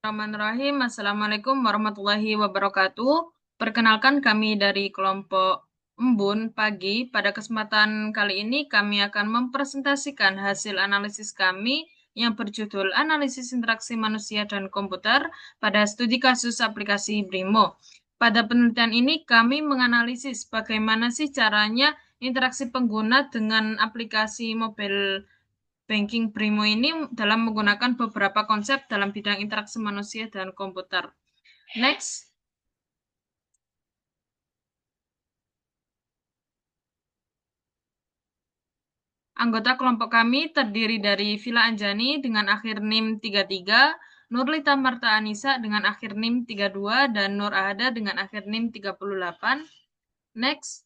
Bismillahirrahmanirrahim. Assalamualaikum warahmatullahi wabarakatuh. Perkenalkan kami dari kelompok Embun Pagi. Pada kesempatan kali ini kami akan mempresentasikan hasil analisis kami yang berjudul Analisis Interaksi Manusia dan Komputer pada studi kasus aplikasi Brimo. Pada penelitian ini kami menganalisis bagaimana sih caranya interaksi pengguna dengan aplikasi mobile banking Brimo ini dalam menggunakan beberapa konsep dalam bidang interaksi manusia dan komputer. Next. Anggota kelompok kami terdiri dari Vila Anjani dengan akhir NIM 33, Nurlita Marta Anissa dengan akhir NIM 32, dan Nur Ahada dengan akhir NIM 38. Next.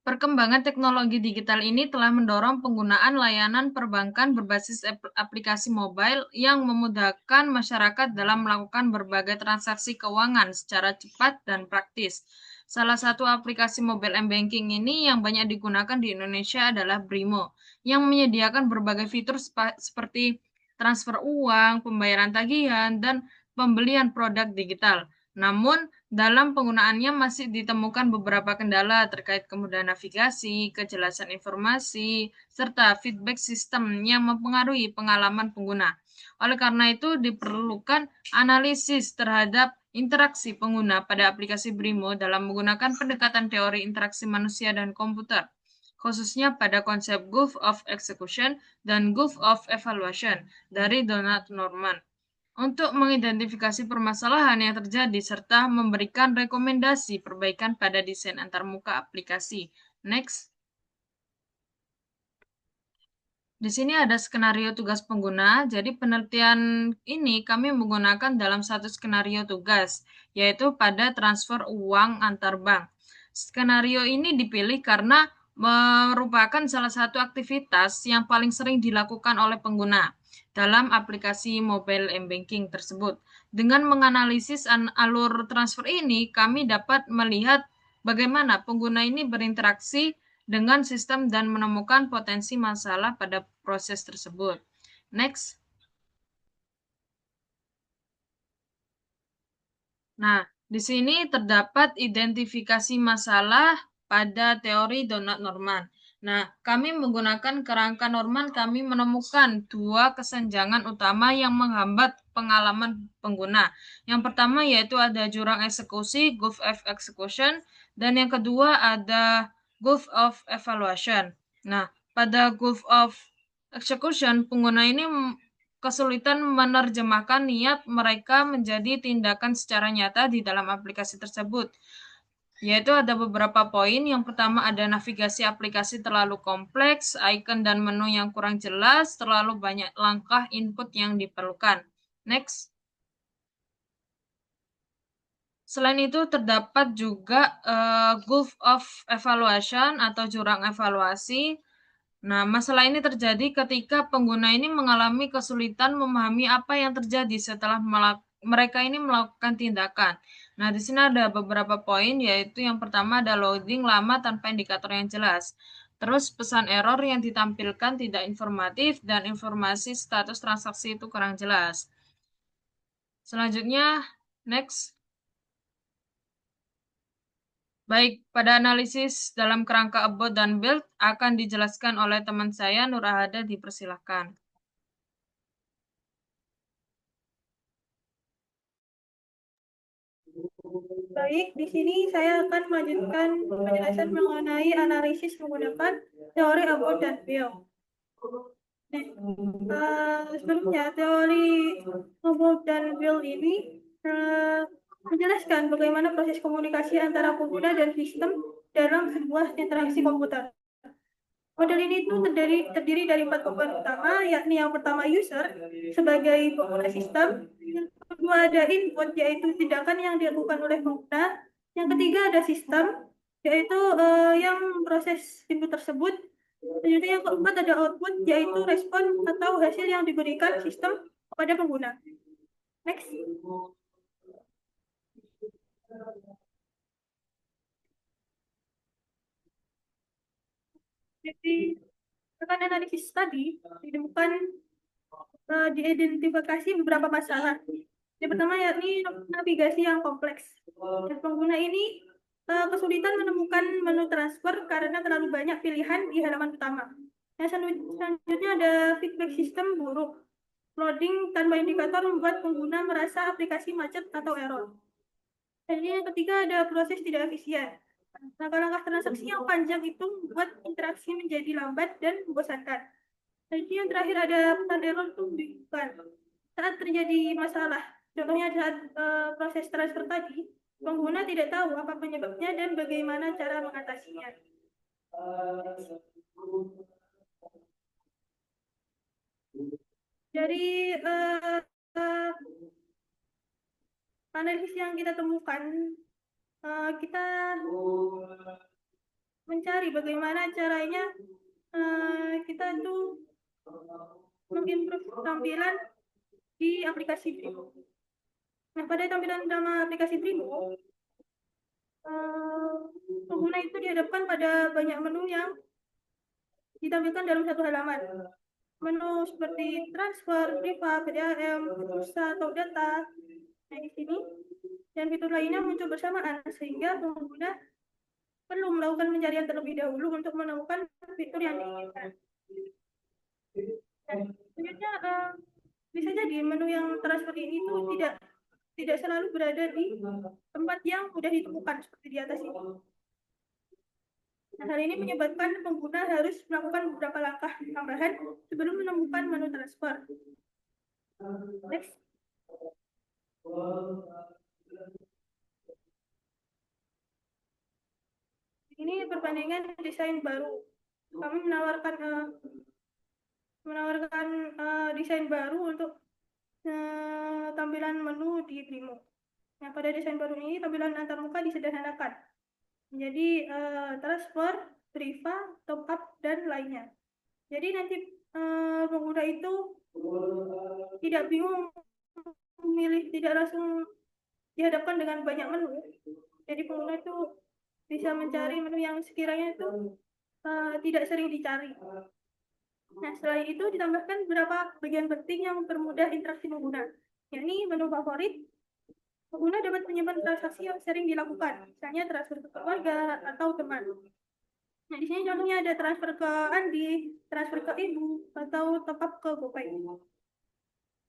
Perkembangan teknologi digital ini telah mendorong penggunaan layanan perbankan berbasis aplikasi mobile yang memudahkan masyarakat dalam melakukan berbagai transaksi keuangan secara cepat dan praktis. Salah satu aplikasi mobile m-banking ini yang banyak digunakan di Indonesia adalah Brimo, yang menyediakan berbagai fitur seperti transfer uang, pembayaran tagihan, dan pembelian produk digital. Namun, dalam penggunaannya masih ditemukan beberapa kendala terkait kemudahan navigasi, kejelasan informasi, serta feedback sistem yang mempengaruhi pengalaman pengguna. Oleh karena itu, diperlukan analisis terhadap interaksi pengguna pada aplikasi Brimo dalam menggunakan pendekatan teori interaksi manusia dan komputer, khususnya pada konsep Gulf of Execution dan Gulf of Evaluation dari Donald Norman, untuk mengidentifikasi permasalahan yang terjadi serta memberikan rekomendasi perbaikan pada desain antarmuka aplikasi. Next. Di sini ada skenario tugas pengguna. Jadi penelitian ini kami menggunakan dalam satu skenario tugas, yaitu pada transfer uang antar bank. Skenario ini dipilih karena merupakan salah satu aktivitas yang paling sering dilakukan oleh pengguna dalam aplikasi mobile m-banking tersebut. Dengan menganalisis alur transfer ini, kami dapat melihat bagaimana pengguna ini berinteraksi dengan sistem dan menemukan potensi masalah pada proses tersebut. Next. Nah, di sini terdapat identifikasi masalah pada teori Donald Norman. Nah, kami menggunakan kerangka Norman, kami menemukan dua kesenjangan utama yang menghambat pengalaman pengguna. Yang pertama yaitu ada jurang eksekusi, Gulf of Execution, dan yang kedua ada Gulf of Evaluation. Nah, pada Gulf of Execution, pengguna ini kesulitan menerjemahkan niat mereka menjadi tindakan secara nyata di dalam aplikasi tersebut. Yaitu ada beberapa poin. Yang pertama ada navigasi aplikasi terlalu kompleks, icon dan menu yang kurang jelas, terlalu banyak langkah input yang diperlukan. Next. Selain itu terdapat juga Gulf of Evaluation atau jurang evaluasi. Nah, masalah ini terjadi ketika pengguna ini mengalami kesulitan memahami apa yang terjadi setelah mereka ini melakukan tindakan. Nah, di sini ada beberapa poin, yaitu yang pertama ada loading lama tanpa indikator yang jelas. Terus pesan error yang ditampilkan tidak informatif dan informasi status transaksi itu kurang jelas. Selanjutnya, next. Baik, pada analisis dalam kerangka about dan build akan dijelaskan oleh teman saya Nur Ahada, dipersilahkan. Baik, di sini saya akan melanjutkan penjelasan mengenai analisis menggunakan teori about dan build. Sebelumnya, teori about dan build ini menjelaskan bagaimana proses komunikasi antara pengguna dan sistem dalam sebuah interaksi komputer. Model ini itu terdiri dari 4 komponen utama, yakni yang pertama user sebagai pengguna sistem, yang kedua ada input yaitu tindakan yang dilakukan oleh pengguna, yang ketiga ada sistem yaitu yang proses input tersebut, selanjutnya yang keempat ada output yaitu respon atau hasil yang diberikan sistem kepada pengguna. Next. Jadi Berdasarkan analisis tadi, ditemukan diidentifikasi beberapa masalah. Yang pertama yakni navigasi yang kompleks. Dan pengguna ini kesulitan menemukan menu transfer karena terlalu banyak pilihan di halaman utama. Yang selanjutnya ada feedback system buruk. Loading tanpa indikator membuat pengguna merasa aplikasi macet atau error. Dan yang ketiga ada proses tidak efisien. Langkah-langkah transaksi yang panjang itu membuat interaksi menjadi lambat dan membosankan. Jadi yang terakhir ada pesan error itu membingungkan. Saat terjadi masalah, contohnya saat proses transfer tadi, pengguna tidak tahu apa penyebabnya dan bagaimana cara mengatasinya. Dari analisis yang kita temukan, kita mencari bagaimana caranya kita tuh mengimprove tampilan di aplikasi Brimo. Nah, pada tampilan utama aplikasi Brimo, pengguna itu dihadapkan pada banyak menu yang ditampilkan dalam satu halaman. Menu seperti transfer, priva, PDAM, pulsa atau data, nah di sini, dan fitur lainnya muncul bersamaan sehingga pengguna perlu melakukan pencarian terlebih dahulu untuk menemukan fitur yang diinginkan. Dan selanjutnya bisa jadi menu yang transfer ini itu tidak selalu berada di tempat yang mudah ditemukan seperti di atas ini. Nah, hal ini menyebabkan pengguna harus melakukan beberapa langkah tambahan sebelum menemukan menu transfer. Next. Ini perbandingan desain baru. Kami menawarkan desain baru untuk tampilan menu di Brimo. Nah, pada desain baru ini tampilan antarmuka disederhanakan. Jadi transfer, priva, top up, dan lainnya. Jadi nanti pengguna itu tidak bingung memilih, tidak langsung dihadapkan dengan banyak menu. Jadi pengguna itu bisa mencari menu yang sekiranya itu tidak sering dicari. Nah, selain itu ditambahkan beberapa bagian penting yang mempermudah interaksi pengguna, yakni menu favorit. Pengguna dapat menyimpan transaksi yang sering dilakukan, misalnya transfer ke keluarga atau teman. Nah, di sini contohnya ada transfer ke Andi, transfer ke ibu, atau top up ke GoPay.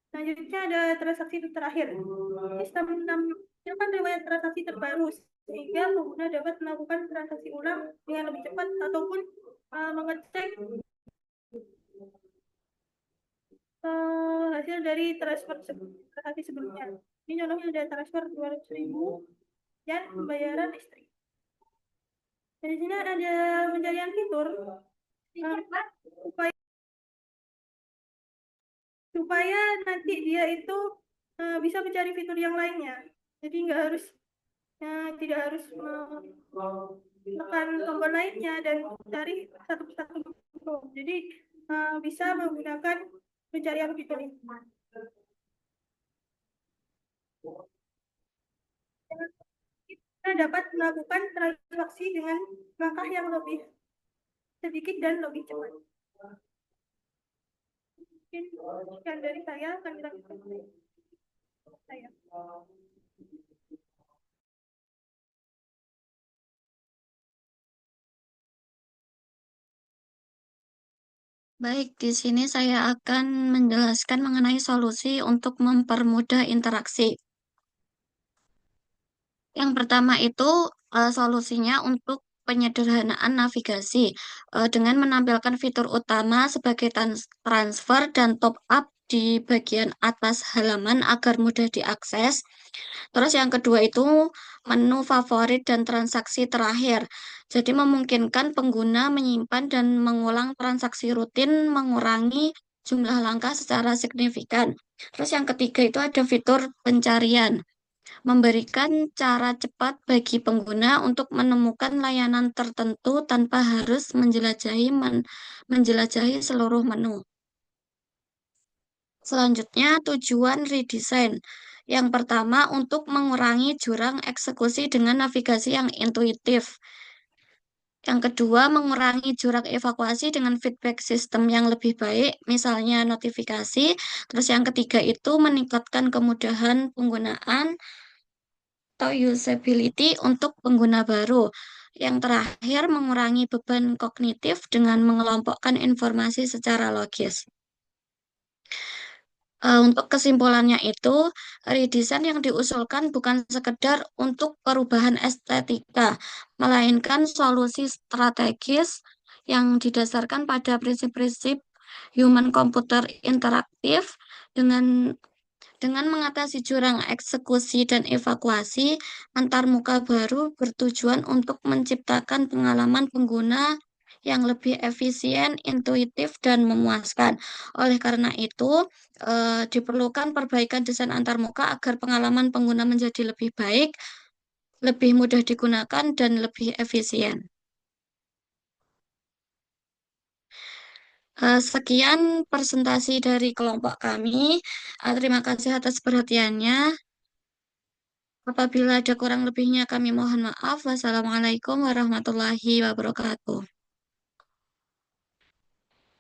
Selanjutnya ada transaksi terakhir. Sistem menampilkan riwayat transaksi terbaru, sehingga pengguna dapat melakukan transaksi ulang dengan lebih cepat ataupun mengecek hasil dari transaksi sebelumnya. Ini contohnya ada transfer 200.000 dan pembayaran listrik. Di sini ada pencarian fitur supaya nanti dia itu bisa mencari fitur yang lainnya. Jadi tidak harus menekan tombol lainnya dan cari satu persatu. Jadi bisa menggunakan pencarian fitur ini. Kita dapat melakukan transaksi dengan langkah yang lebih sedikit dan lebih cepat. Mungkin sekian dari saya, akan dilanjutkan saya. Baik, di sini saya akan menjelaskan mengenai solusi untuk mempermudah interaksi. Yang pertama itu solusinya untuk penyederhanaan navigasi dengan menampilkan fitur utama sebagai transfer dan top up di bagian atas halaman agar mudah diakses. Terus yang kedua itu menu favorit dan transaksi terakhir. Jadi memungkinkan pengguna menyimpan dan mengulang transaksi rutin, mengurangi jumlah langkah secara signifikan. Terus yang ketiga itu ada fitur pencarian, memberikan cara cepat bagi pengguna untuk menemukan layanan tertentu tanpa harus menjelajahi seluruh menu. Selanjutnya, tujuan redesign. Yang pertama, untuk mengurangi jurang eksekusi dengan navigasi yang intuitif. Yang kedua, mengurangi jurang evakuasi dengan feedback sistem yang lebih baik, misalnya notifikasi. Terus yang ketiga itu meningkatkan kemudahan penggunaan atau usability untuk pengguna baru. Yang terakhir, mengurangi beban kognitif dengan mengelompokkan informasi secara logis. Untuk kesimpulannya itu, redesign yang diusulkan bukan sekedar untuk perubahan estetika, melainkan solusi strategis yang didasarkan pada prinsip-prinsip human computer interaktif dengan mengatasi jurang eksekusi dan evakuasi antar muka baru bertujuan untuk menciptakan pengalaman pengguna yang lebih efisien, intuitif, dan memuaskan. Oleh karena itu, diperlukan perbaikan desain antar muka agar pengalaman pengguna menjadi lebih baik, lebih mudah digunakan, dan lebih efisien. Sekian presentasi dari kelompok kami. Terima kasih atas perhatiannya. Apabila ada kurang lebihnya kami mohon maaf. Wassalamualaikum warahmatullahi wabarakatuh.